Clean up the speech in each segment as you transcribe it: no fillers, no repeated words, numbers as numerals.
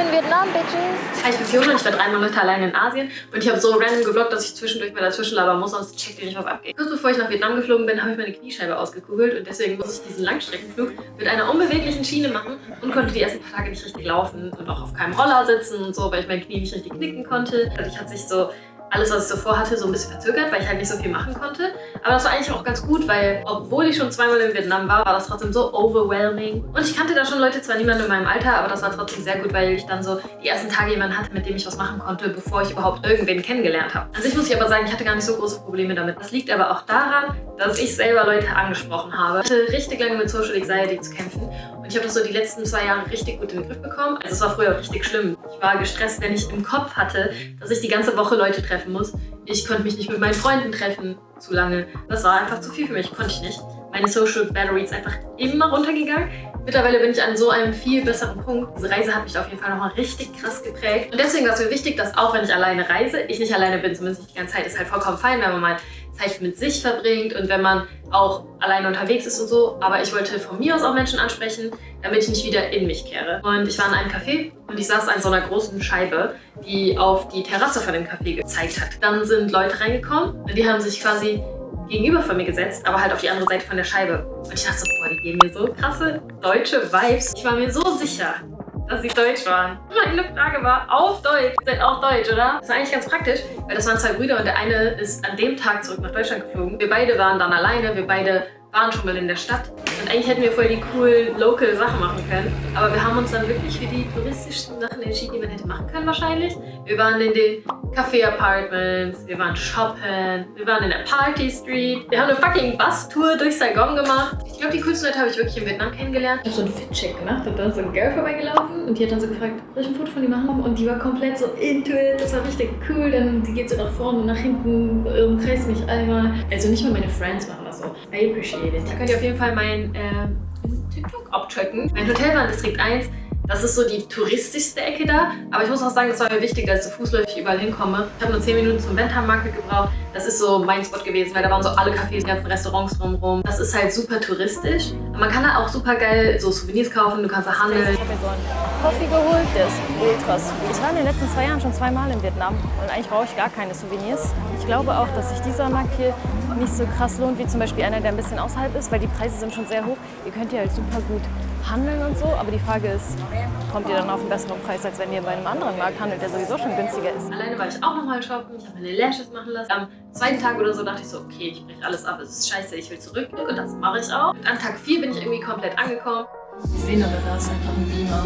in Vietnam, Bitches. Hi, ich bin Fiona und ich war 3 Monate allein in Asien und ich habe so random gevloggt, dass ich zwischendurch mal dazwischen labern muss, sonst checkt ihr nicht, was abgeht. Kurz bevor ich nach Vietnam geflogen bin, habe ich meine Kniescheibe ausgekugelt und deswegen muss ich diesen Langstreckenflug mit einer unbeweglichen Schiene machen und konnte die ersten paar Tage nicht richtig laufen und auch auf keinem Roller sitzen und so, weil ich mein Knie nicht richtig knicken konnte. Dadurch hat sich so alles, was ich so vorhatte, so ein bisschen verzögert, weil ich halt nicht so viel machen konnte. Aber das war eigentlich auch ganz gut, weil obwohl ich schon 2-mal in Vietnam war, war das trotzdem so overwhelming. Und ich kannte da schon Leute, zwar niemand in meinem Alter, aber das war trotzdem sehr gut, weil ich dann so die ersten Tage jemanden hatte, mit dem ich was machen konnte, bevor ich überhaupt irgendwen kennengelernt habe. An sich muss ich aber sagen, ich hatte gar nicht so große Probleme damit. Das liegt aber auch daran, dass ich selber Leute angesprochen habe. Ich hatte richtig lange mit Social Anxiety zu kämpfen und ich habe das so die letzten 2 Jahre richtig gut in den Griff bekommen. Also es war früher richtig schlimm. Ich war gestresst, wenn ich im Kopf hatte, dass ich die ganze Woche Leute treffen muss. Ich konnte mich nicht mit meinen Freunden treffen, zu lange. Das war einfach zu viel für mich, konnte ich nicht. Meine Social Battery ist einfach immer runtergegangen. Mittlerweile bin ich an so einem viel besseren Punkt. Diese Reise hat mich auf jeden Fall nochmal richtig krass geprägt. Und deswegen war es mir wichtig, dass auch wenn ich alleine reise, ich nicht alleine bin, zumindest nicht die ganze Zeit. Ist halt vollkommen fein, wenn man mal Zeit mit sich verbringt und wenn man auch alleine unterwegs ist und so. Aber ich wollte von mir aus auch Menschen ansprechen, damit ich nicht wieder in mich kehre. Und ich war in einem Café und ich saß an so einer großen Scheibe, die auf die Terrasse von dem Café gezeigt hat. Dann sind Leute reingekommen und die haben sich quasi gegenüber von mir gesetzt, aber halt auf die andere Seite von der Scheibe. Und ich dachte so, boah, die geben mir so krasse deutsche Vibes. Ich war mir so sicher, dass sie deutsch waren. Meine Frage war auf Deutsch. Ihr seid auch deutsch, oder? Das war eigentlich ganz praktisch, weil das waren 2 Brüder und der eine ist an dem Tag zurück nach Deutschland geflogen. Wir beide waren dann alleine, wir beide waren schon mal in der Stadt. Und eigentlich hätten wir voll die coolen local Sachen machen können. Aber wir haben uns dann wirklich für die touristischsten Sachen entschieden, die man hätte machen können wahrscheinlich. Wir waren in den Café-Apartments, wir waren shoppen, wir waren in der Party Street. Wir haben eine fucking Bus-Tour durch Saigon gemacht. Ich glaube, die coolsten Leute habe ich wirklich in Vietnam kennengelernt. Ich habe so einen Fit-Check gemacht und da ist so ein Girl vorbeigelaufen und die hat dann so gefragt, soll ich ein Foto von dir machen? Und die war komplett so into it, das war richtig cool. Dann die geht so nach vorne und nach hinten, umkreist mich einmal. Also nicht mal meine Friends machen das so. I appreciate it. Da könnt ihr auf jeden Fall mein TikTok abchecken. Mein Hotel war in Distrikt 1. Das ist so die touristischste Ecke da. Aber ich muss auch sagen, es war mir wichtig, dass ich so fußläufig überall hinkomme. Ich habe nur 10 Minuten zum Bentham Market gebraucht. Das ist so mein Spot gewesen, weil da waren so alle Cafés, die ganzen Restaurants drumherum. Das ist halt super touristisch. Und man kann da auch super geil so Souvenirs kaufen, du kannst da handeln. Ich habe mir so einen Coffee geholt, der ist ultra sweet. Ich war in den letzten 2 Jahren schon 2-mal in Vietnam und eigentlich brauche ich gar keine Souvenirs. Ich glaube auch, dass sich dieser Markt hier nicht so krass lohnt, wie zum Beispiel einer, der ein bisschen außerhalb ist, weil die Preise sind schon sehr hoch. Ihr könnt hier halt super gut handeln und so, aber die Frage ist, kommt ihr dann auf einen besseren Preis, als wenn ihr bei einem anderen Markt handelt, der sowieso schon günstiger ist? Alleine war ich auch nochmal shoppen, ich habe meine Lashes machen lassen. Am 2. Tag oder so dachte ich so, okay, ich breche alles ab, es ist scheiße, ich will zurück und das mache ich auch. Und an Tag 4 bin ich irgendwie komplett angekommen. Ich sehe aber, da ist einfach ein Beamer.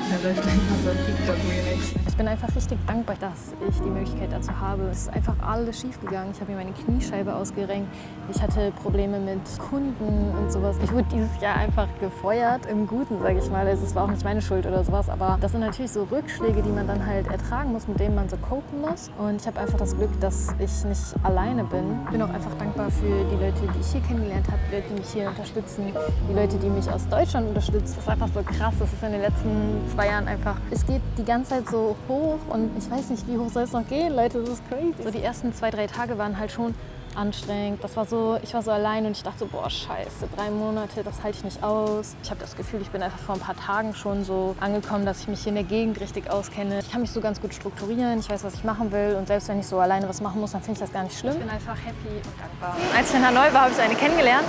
Da läuft einfach so ein TikTok-Remix. Ich bin einfach richtig dankbar, dass ich die Möglichkeit dazu habe. Es ist einfach alles schief gegangen. Ich habe mir meine Kniescheibe ausgerenkt. Ich hatte Probleme mit Kunden und sowas. Ich wurde dieses Jahr einfach gefeuert, im Guten, sage ich mal. Also es war auch nicht meine Schuld oder sowas, aber das sind natürlich so Rückschläge, die man dann halt ertragen muss, mit denen man so copen muss. Und ich habe einfach das Glück, dass ich nicht alleine bin. Ich bin auch einfach dankbar für die Leute, die ich hier kennengelernt habe, die Leute, die mich hier unterstützen, die Leute, die mich aus Deutschland unterstützt. Das ist einfach so krass. Das ist in den letzten 2 Jahren einfach, es geht die ganze Zeit so hoch und ich weiß nicht, wie hoch soll es noch gehen, Leute, das ist crazy. So die ersten 2-3 Tage waren halt schon anstrengend. Das war so, ich war so allein und ich dachte so, boah, scheiße, 3 Monate, das halte ich nicht aus. Ich habe das Gefühl, ich bin einfach vor ein paar Tagen schon so angekommen, dass ich mich hier in der Gegend richtig auskenne. Ich kann mich so ganz gut strukturieren, ich weiß, was ich machen will und selbst wenn ich so alleine was machen muss, dann finde ich das gar nicht schlimm. Ich bin einfach happy und dankbar. Als ich in Hanoi war, habe ich eine kennengelernt.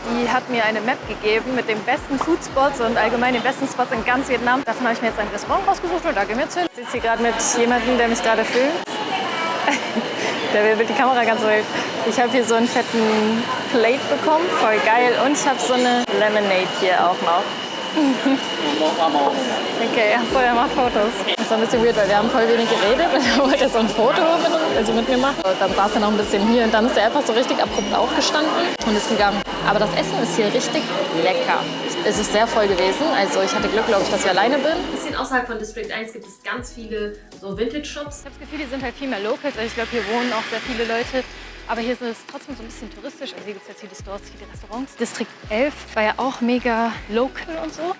Die hat mir eine Map gegeben mit den besten Foodspots und allgemein den besten Spots in ganz Vietnam. Davon habe ich mir jetzt ein Restaurant rausgesucht und da gehen wir jetzt hin. Ich sitze hier gerade mit jemandem, der mich gerade filmt. Der will die Kamera ganz wild. Ich habe hier so einen fetten Plate bekommen, voll geil. Und ich habe so eine Lemonade hier auch noch. Okay, achso, er macht Fotos. Das war ein bisschen weird, weil wir haben voll wenig geredet und er wollte so ein Foto mit mir machen. Und dann saß er noch ein bisschen hier und dann ist er einfach so richtig abrupt aufgestanden und ist gegangen. Aber das Essen ist hier richtig lecker. Es ist sehr voll gewesen, also ich hatte Glück, glaube ich, dass ich alleine bin. Ein bisschen außerhalb von District 1 gibt es ganz viele so Vintage-Shops. Ich habe das Gefühl, hier sind halt viel mehr Locals. Also ich glaube, hier wohnen auch sehr viele Leute. Aber hier ist es trotzdem so ein bisschen touristisch. Also hier gibt es jetzt viele Stores, viele Restaurants. Distrikt 11 war ja auch mega local und so.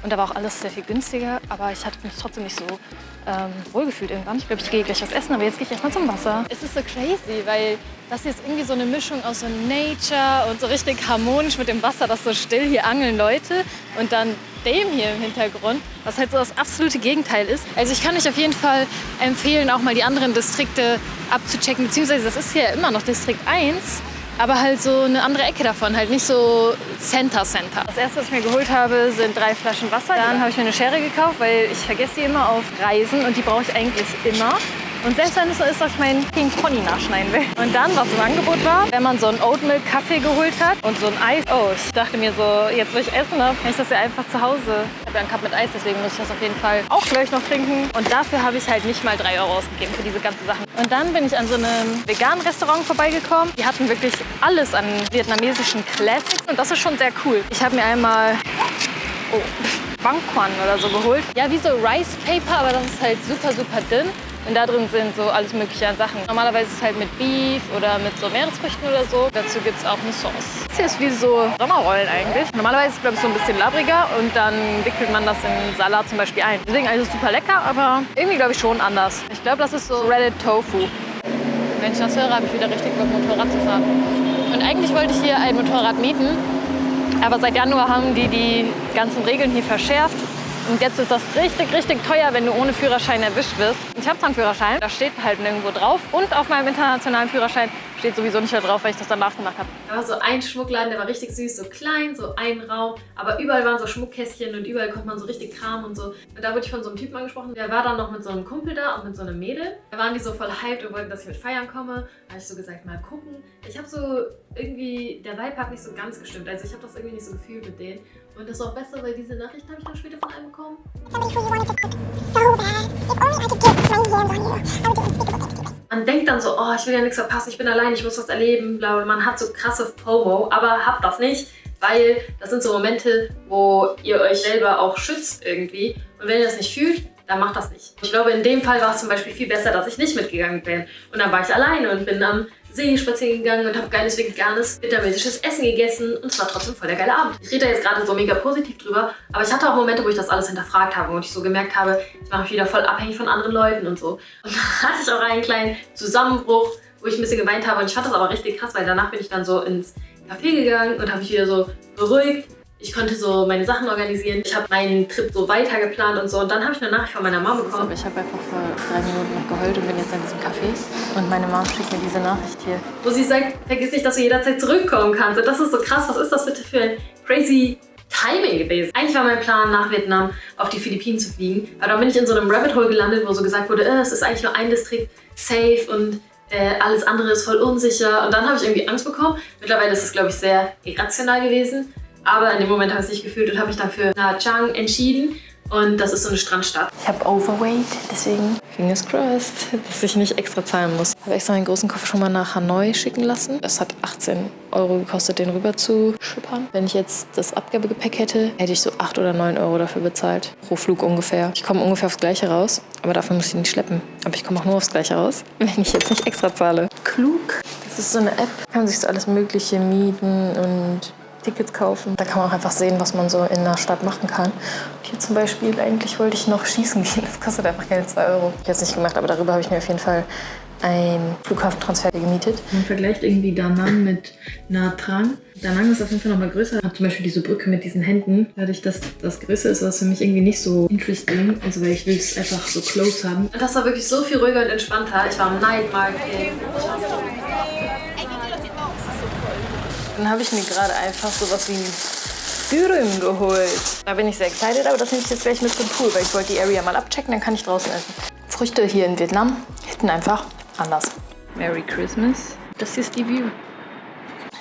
Und da war auch alles sehr viel günstiger. Aber ich hatte mich trotzdem nicht so wohlgefühlt irgendwann. Ich glaube, ich gehe gleich was essen, aber jetzt gehe ich erstmal zum Wasser. Es ist so crazy, weil das hier ist irgendwie so eine Mischung aus so Nature und so richtig harmonisch mit dem Wasser, das so still. Hier angeln Leute und dann dem hier im Hintergrund, was halt so das absolute Gegenteil ist. Also ich kann euch auf jeden Fall empfehlen, auch mal die anderen Distrikte abzuchecken, beziehungsweise das ist hier immer noch Distrikt 1, aber halt so eine andere Ecke davon, halt nicht so Center. Das erste, was ich mir geholt habe, sind 3 Flaschen Wasser. Dann habe ich mir eine Schere gekauft, weil ich vergesse die immer auf Reisen und die brauche ich eigentlich immer. Und selbst wenn es so ist, dass ich meinen King Pony nachschneiden will. Und dann, was im Angebot war, wenn man so einen Oatmeal Kaffee geholt hat und so ein Eis. Oh, ich dachte mir so, jetzt wo ich essen habe, kann ich das ja einfach zu Hause. Ich habe ja einen Cup mit Eis, deswegen muss ich das auf jeden Fall auch gleich noch trinken. Und dafür habe ich halt nicht mal 3 Euro ausgegeben für diese ganzen Sachen. Und dann bin ich an so einem veganen Restaurant vorbeigekommen. Die hatten wirklich alles an vietnamesischen Classics und das ist schon sehr cool. Ich habe mir einmal Bang Quan oder so geholt. Ja, wie so Rice Paper, aber das ist halt super, super dünn. Und da drin sind so alles mögliche an Sachen. Normalerweise ist es halt mit Beef oder mit so Meeresfrüchten oder so. Dazu gibt es auch eine Sauce. Das hier ist wie so Sommerrollen eigentlich. Normalerweise ist es, glaube ich, so ein bisschen labriger und dann wickelt man das in Salat zum Beispiel ein. Deswegen alles super lecker, aber irgendwie, glaube ich, schon anders. Ich glaube, das ist so Shredded Tofu. Wenn ich das höre, habe ich wieder richtig Bock, Motorrad zu fahren. Und eigentlich wollte ich hier ein Motorrad mieten. Aber seit Januar haben die ganzen Regeln hier verschärft. Und jetzt ist das richtig, richtig teuer, wenn du ohne Führerschein erwischt wirst. Ich habe zwar einen Führerschein, da steht halt nirgendwo drauf. Und auf meinem internationalen Führerschein steht sowieso nicht da drauf, weil ich das danach gemacht habe. Da war so ein Schmuckladen, der war richtig süß, so klein, so ein Raum. Aber überall waren so Schmuckkästchen und überall konnte man so richtig Kram und so. Und da wurde ich von so einem Typen angesprochen. Der war dann noch mit so einem Kumpel da und mit so einem Mädel. Da waren die so voll hyped und wollten, dass ich mit feiern komme. Da habe ich so gesagt, mal gucken. Ich habe so irgendwie, der Vibe hat nicht so ganz gestimmt. Also ich habe das irgendwie nicht so gefühlt mit denen. Und das ist auch besser, weil diese Nachricht habe ich dann später von einem bekommen. Man denkt dann so, oh, ich will ja nichts verpassen, ich bin allein, ich muss das erleben, bla bla. Man hat so krasse FOMO, aber habt das nicht, weil das sind so Momente, wo ihr euch selber auch schützt irgendwie. Und wenn ihr das nicht fühlt, dann macht das nicht. Ich glaube, in dem Fall war es zum Beispiel viel besser, dass ich nicht mitgegangen bin. Und dann war ich alleine und bin am See spazieren gegangen und habe geiles veganes, vietnamesisches Essen gegessen und es war trotzdem voll der geile Abend. Ich rede da jetzt gerade so mega positiv drüber, aber ich hatte auch Momente, wo ich das alles hinterfragt habe und ich so gemerkt habe, ich mache mich wieder voll abhängig von anderen Leuten und so. Und dann hatte ich auch einen kleinen Zusammenbruch, wo ich ein bisschen geweint habe und ich fand das aber richtig krass, weil danach bin ich dann so ins Café gegangen und habe mich wieder so beruhigt. Ich konnte so meine Sachen organisieren. Ich habe meinen Trip so weiter geplant und so. Und dann habe ich eine Nachricht von meiner Mom bekommen. Aber ich habe einfach vor 3 Minuten noch geheult und bin jetzt in diesem Café. Und meine Mom schickt mir diese Nachricht hier. Wo sie sagt, vergiss nicht, dass du jederzeit zurückkommen kannst. Und das ist so krass. Was ist das bitte für ein crazy Timing gewesen? Eigentlich war mein Plan, nach Vietnam auf die Philippinen zu fliegen. Aber dann bin ich in so einem Rabbit Hole gelandet, wo so gesagt wurde, es ist eigentlich nur ein Distrikt, safe und alles andere ist voll unsicher. Und dann habe ich irgendwie Angst bekommen. Mittlerweile ist es, glaube ich, sehr irrational gewesen. Aber in dem Moment habe ich es nicht gefühlt und habe mich dann für Nha Trang entschieden. Und das ist so eine Strandstadt. Ich habe Overweight, deswegen fingers crossed, dass ich nicht extra zahlen muss. Ich habe extra meinen großen Koffer schon mal nach Hanoi schicken lassen. Das hat 18 Euro gekostet, den rüber zu schippern. Wenn ich jetzt das Abgabegepäck hätte, hätte ich so 8 oder 9 Euro dafür bezahlt. Pro Flug ungefähr. Ich komme ungefähr aufs Gleiche raus, aber dafür muss ich nicht schleppen. Aber ich komme auch nur aufs Gleiche raus, wenn ich jetzt nicht extra zahle. Klug. Das ist so eine App, kann man sich so alles Mögliche mieten und Tickets kaufen. Da kann man auch einfach sehen, was man so in einer Stadt machen kann. Und hier zum Beispiel, eigentlich wollte ich noch schießen gehen. Das kostet einfach keine 2 Euro. Ich habe es nicht gemacht, aber darüber habe ich mir auf jeden Fall einen Flughafentransfer gemietet. Man vergleicht irgendwie Da Nang mit Nha Trang. Da Nang ist auf jeden Fall noch mal größer. Hat zum Beispiel diese Brücke mit diesen Händen. Dadurch, dass das größer ist, war es für mich irgendwie nicht so interesting. Also weil ich will es einfach so close haben. Und das war wirklich so viel ruhiger und entspannter. Ich war am Night Market. Dann habe ich mir gerade einfach sowas wie ein Dürüm geholt. Da bin ich sehr excited, aber das nehme ich jetzt gleich mit zum Pool, weil ich wollte die Area mal abchecken, dann kann ich draußen essen. Früchte hier in Vietnam hitten einfach anders. Merry Christmas. Das hier ist die View.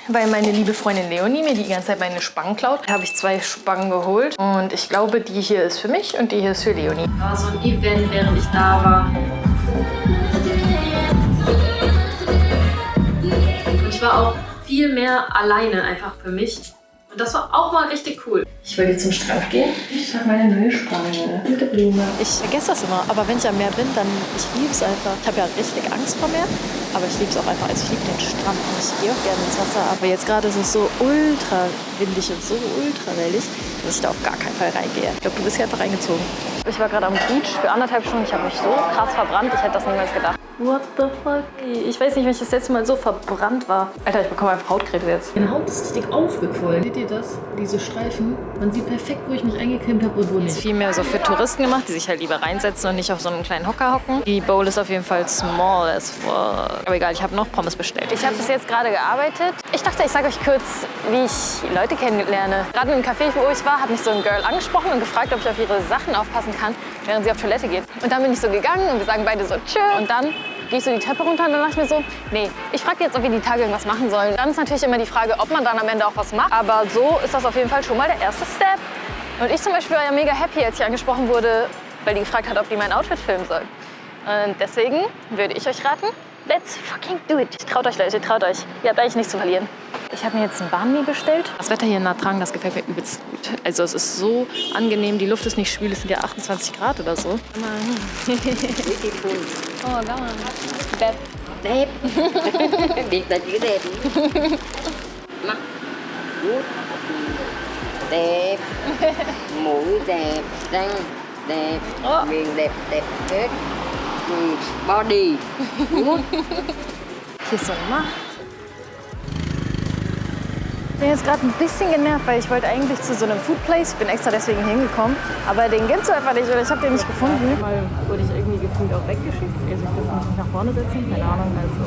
Weil meine liebe Freundin Leonie mir die ganze Zeit meine Spangen klaut, habe ich 2 Spangen geholt. Und ich glaube, die hier ist für mich und die hier ist für Leonie. Da war so ein Event, während ich da war. Und ich war auch viel mehr alleine einfach für mich. Und das war auch mal richtig cool. Ich will jetzt zum Strand gehen. Ich habe meine neue Spange mit der Blume. Ich vergesse das immer, aber wenn ich am Meer bin, dann ich liebe es einfach. Ich habe ja richtig Angst vor Meer, aber ich liebe es auch einfach. Also ich liebe den Strand und ich gehe auch gerne ins Wasser. Aber jetzt gerade ist es so ultra windig und so ultra wellig, dass ich da auf gar keinen Fall reingehe. Ich glaube, du bist hier einfach reingezogen. Ich war gerade am Beach für 1,5 Stunden. Ich habe mich so krass verbrannt. Ich hätte das niemals gedacht. What the fuck? Ich weiß nicht, wenn ich das letzte Mal so verbrannt war. Alter, ich bekomme einfach Hautkrebs jetzt. Meine Haut ist richtig aufgequollen. Seht ihr das? Diese Streifen? Man sieht perfekt, wo ich mich eingecremt habe und wo nicht. Ist viel mehr so für Touristen gemacht, die sich halt lieber reinsetzen und nicht auf so einen kleinen Hocker hocken. Die Bowl ist auf jeden Fall small as fuck. Aber egal, ich habe noch Pommes bestellt. Ich habe bis jetzt gerade gearbeitet. Ich dachte, ich sage euch kurz, wie ich Leute kennenlerne. Gerade im Café, wo ich war, hat mich so ein Girl angesprochen und gefragt, ob ich auf ihre Sachen aufpassen kann, während sie auf Toilette geht. Und dann bin ich so gegangen und wir sagen beide so tschö. Und dann gehe ich so die Treppe runter und dann dachte ich mir so, nee, ich frage jetzt, ob wir die Tage irgendwas machen sollen. Dann ist natürlich immer die Frage, ob man dann am Ende auch was macht. Aber so ist das auf jeden Fall schon mal der erste Step. Und ich zum Beispiel war ja mega happy, als ich angesprochen wurde, weil die gefragt hat, ob die mein Outfit filmen soll. Und deswegen würde ich euch raten, let's fucking do it. Traut euch, Leute, traut euch. Ihr habt eigentlich nichts zu verlieren. Ich habe mir jetzt ein Banh Mi bestellt. Das Wetter hier in Nha Trang, das gefällt mir übelst gut. Also es ist so angenehm, die Luft ist nicht schwül, es sind ja 28 Grad oder so. Oh, come on. Đẹp. Đẹp. Việt là chữ đẹp. Mắt vuốt đẹp, mũi đẹp, răng đẹp, miệng đẹp, đẹp hết. Body good. Hier ist so ein Macht. Ich bin jetzt gerade ein bisschen genervt, weil ich wollte eigentlich zu so einem Food Place. Ich bin extra deswegen hingekommen. Aber den gibt's einfach nicht oder ich habe den nicht gefunden. Mal wurde ich irgendwie gefühlt auch weggeschickt. Also ich durfte mich nicht nach vorne setzen, keine Ahnung. Also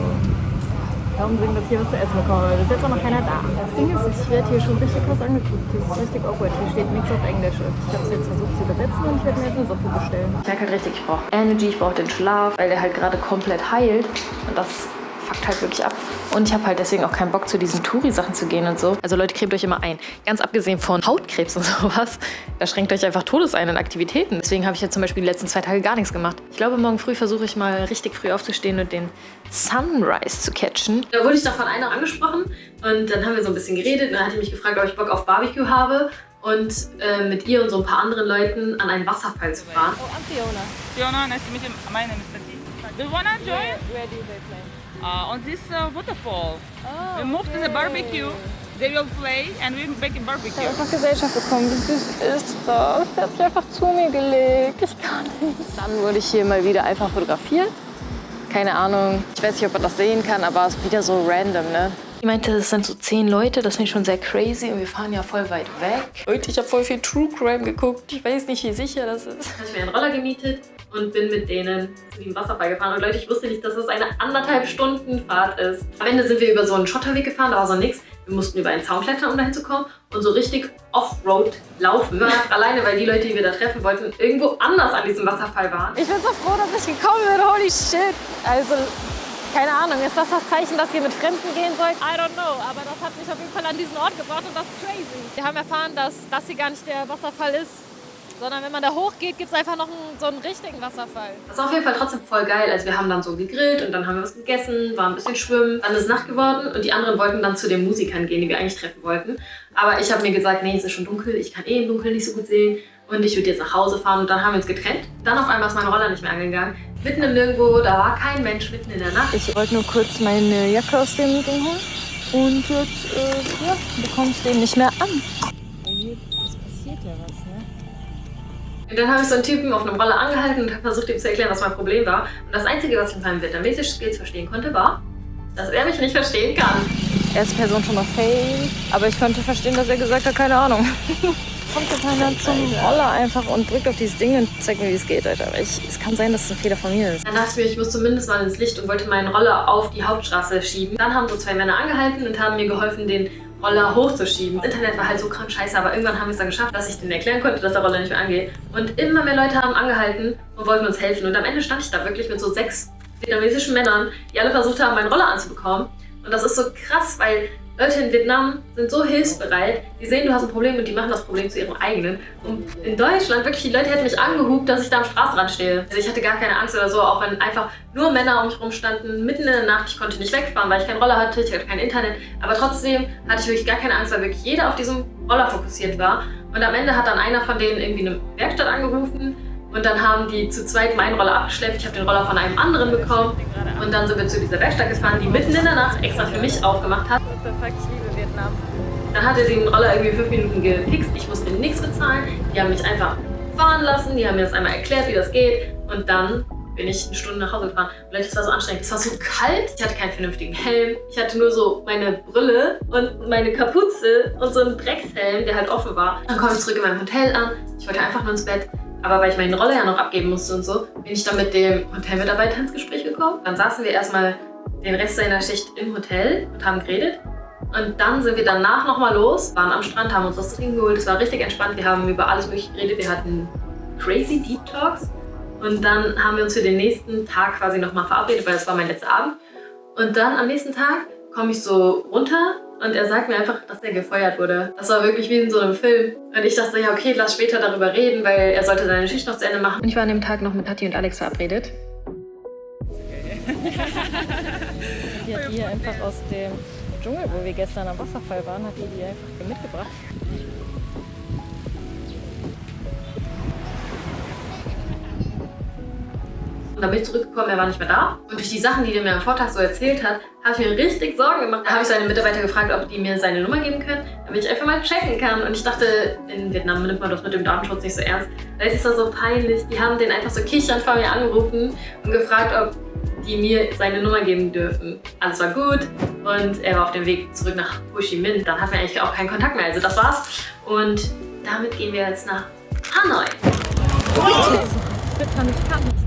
darum bringen, dass ich hier was zu essen bekomme. Bis jetzt auch noch keiner da. Das Ding ist, ich werde hier schon richtig krass angeguckt. Das ist richtig awkward. Hier steht nichts auf Englisch. Ich habe es jetzt versucht zu übersetzen und ich werde mir jetzt eine Suppe bestellen. Ich merke halt richtig, ich brauche Energy, ich brauche den Schlaf, weil der halt gerade komplett heilt. Und das fuckt halt wirklich ab. Und ich habe halt deswegen auch keinen Bock, zu diesen Touri-Sachen zu gehen und so. Also Leute, cremt euch immer ein. Ganz abgesehen von Hautkrebs und sowas, da schränkt euch einfach Todes ein in Aktivitäten. Deswegen habe ich jetzt zum Beispiel die letzten 2 Tage gar nichts gemacht. Ich glaube, morgen früh versuche ich mal richtig früh aufzustehen und den Sunrise zu catchen. Da wurde ich doch von einer angesprochen und dann haben wir so ein bisschen geredet. Und dann hat die mich gefragt, ob ich Bock auf Barbecue habe und mit ihr und so ein paar anderen Leuten an einen Wasserfall zu fahren. Oh, I'm Fiona. Fiona, nice to meet you. My name is Tati. Do you wanna join? Where do they play? On this waterfall. Oh, We moved to the barbecue. They will play and we make a Ich barbecue. habe einfach Gesellschaft bekommen. Wie süß ist das? Der hat sich einfach zu mir gelegt. Ich kann nicht. Dann wurde ich hier mal wieder einfach fotografiert. Keine Ahnung. Ich weiß nicht, ob man das sehen kann, aber es ist wieder so random, ne? Ich meinte, es sind so 10 Leute, das finde ich schon sehr crazy und wir fahren ja voll weit weg. Leute, ich habe voll viel True Crime geguckt. Ich weiß nicht, wie sicher das ist. Habe ich mir einen Roller gemietet und bin mit denen zu diesem Wasserfall gefahren. Und Leute, ich wusste nicht, dass es eine 1,5 Stunden Fahrt ist. Am Ende sind wir über so einen Schotterweg gefahren, da war so nichts. Wir mussten über einen Zaun klettern, um dahin zu kommen und so richtig Offroad laufen. Wir waren einfach alleine, weil die Leute, die wir da treffen wollten, irgendwo anders an diesem Wasserfall waren. Ich bin so froh, dass ich gekommen bin. Holy shit. Also, keine Ahnung, ist das das Zeichen, dass ihr mit Fremden gehen sollt? I don't know, aber das hat mich auf jeden Fall an diesen Ort gebracht und das ist crazy. Wir haben erfahren, dass das hier gar nicht der Wasserfall ist, sondern wenn man da hochgeht, gibt es einfach noch so einen richtigen Wasserfall. Das war auf jeden Fall trotzdem voll geil. Also wir haben dann so gegrillt und dann haben wir was gegessen, waren ein bisschen schwimmen. Dann ist Nacht geworden und die anderen wollten dann zu den Musikern gehen, die wir eigentlich treffen wollten. Aber ich habe mir gesagt, nee, es ist schon dunkel, ich kann im Dunkeln nicht so gut sehen und ich würde jetzt nach Hause fahren und dann haben wir uns getrennt. Dann auf einmal ist mein Roller nicht mehr angegangen. Mitten im Nirgendwo, da war kein Mensch, mitten in der Nacht. Ich wollte nur kurz meine Jacke aus dem Ding holen und jetzt bekomme ich den nicht mehr an. Es passiert ja was, ne? Und dann habe ich so einen Typen auf einem Roller angehalten und habe versucht, ihm zu erklären, was mein Problem war. Und das Einzige, was ich in seinem vietnamesischen Skills verstehen konnte, war, dass er mich nicht verstehen kann. Erste Person schon mal fail, aber ich konnte verstehen, dass er gesagt hat, keine Ahnung. Kommt jetzt einer zum Roller einfach und drückt auf dieses Ding und zeigt mir, wie es geht, Alter. Aber es kann sein, dass es ein Fehler von mir ist. Dann dachte ich mir, ich muss zumindest mal ins Licht und wollte meinen Roller auf die Hauptstraße schieben. Dann haben so 2 Männer angehalten und haben mir geholfen, den Roller hochzuschieben. Das Internet war halt so krank scheiße, aber irgendwann haben wir es dann geschafft, dass ich denen erklären konnte, dass der Roller nicht mehr angeht. Und immer mehr Leute haben angehalten und wollten uns helfen. Und am Ende stand ich da wirklich mit so 6 vietnamesischen Männern, die alle versucht haben, meinen Roller anzubekommen. Und das ist so krass, weil Leute in Vietnam sind so hilfsbereit. Die sehen, du hast ein Problem und die machen das Problem zu ihrem eigenen. Und in Deutschland, wirklich, die Leute hätten mich angehupt, dass ich da am Straßenrand stehe. Also ich hatte gar keine Angst oder so, auch wenn einfach nur Männer um mich rumstanden, mitten in der Nacht. Ich konnte nicht wegfahren, weil ich keinen Roller hatte, ich hatte kein Internet. Aber trotzdem hatte ich wirklich gar keine Angst, weil wirklich jeder auf diesem Roller fokussiert war. Und am Ende hat dann einer von denen irgendwie eine Werkstatt angerufen. Und dann haben die zu zweit meinen Roller abgeschleppt. Ich habe den Roller von einem anderen bekommen. Und dann sind wir zu dieser Werkstatt gefahren, die mitten in der Nacht extra für mich aufgemacht hat. Perfekt, ich liebe Vietnam. Dann hat er den Roller irgendwie 5 Minuten gefixt. Ich musste nichts bezahlen. Die haben mich einfach fahren lassen, die haben mir das einmal erklärt, wie das geht und dann bin ich eine Stunde nach Hause gefahren. Und Leute, es war so anstrengend. Es war so kalt. Ich hatte keinen vernünftigen Helm. Ich hatte nur so meine Brille und meine Kapuze und so einen Dreckshelm, der halt offen war. Dann komme ich zurück in meinem Hotel an. Ich wollte einfach nur ins Bett. Aber weil ich meine Rolle ja noch abgeben musste und so, bin ich dann mit dem Hotelmitarbeiter ins Gespräch gekommen. Dann saßen wir erstmal den Rest seiner Schicht im Hotel und haben geredet. Und dann sind wir danach nochmal los, waren am Strand, haben uns was zu trinken geholt. Es war richtig entspannt. Wir haben über alles Mögliche geredet. Wir hatten crazy Deep Talks. Und dann haben wir uns für den nächsten Tag quasi nochmal verabredet, weil das war mein letzter Abend. Und dann am nächsten Tag komme ich so runter und er sagt mir einfach, dass er gefeuert wurde. Das war wirklich wie in so einem Film. Und ich dachte, ja okay, lass später darüber reden, weil er sollte seine Schicht noch zu Ende machen. Und ich war an dem Tag noch mit Tati und Alex verabredet. Die hat die einfach aus dem Dschungel, wo wir gestern am Wasserfall waren, hat die einfach mitgebracht. Und dann bin ich zurückgekommen, er war nicht mehr da. Und durch die Sachen, die er mir am Vortag so erzählt hat, habe ich mir richtig Sorgen gemacht. Da habe ich seine Mitarbeiter gefragt, ob die mir seine Nummer geben können, damit ich einfach mal checken kann. Und ich dachte, in Vietnam nimmt man das mit dem Datenschutz nicht so ernst. Weil es ist doch so peinlich. Die haben den einfach so kichernd vor mir angerufen und gefragt, ob die mir seine Nummer geben dürfen. Alles war gut und er war auf dem Weg zurück nach Ho Chi Minh. Dann hatten wir eigentlich auch keinen Kontakt mehr. Also das war's. Und damit gehen wir jetzt nach Hanoi. Das wird gar nicht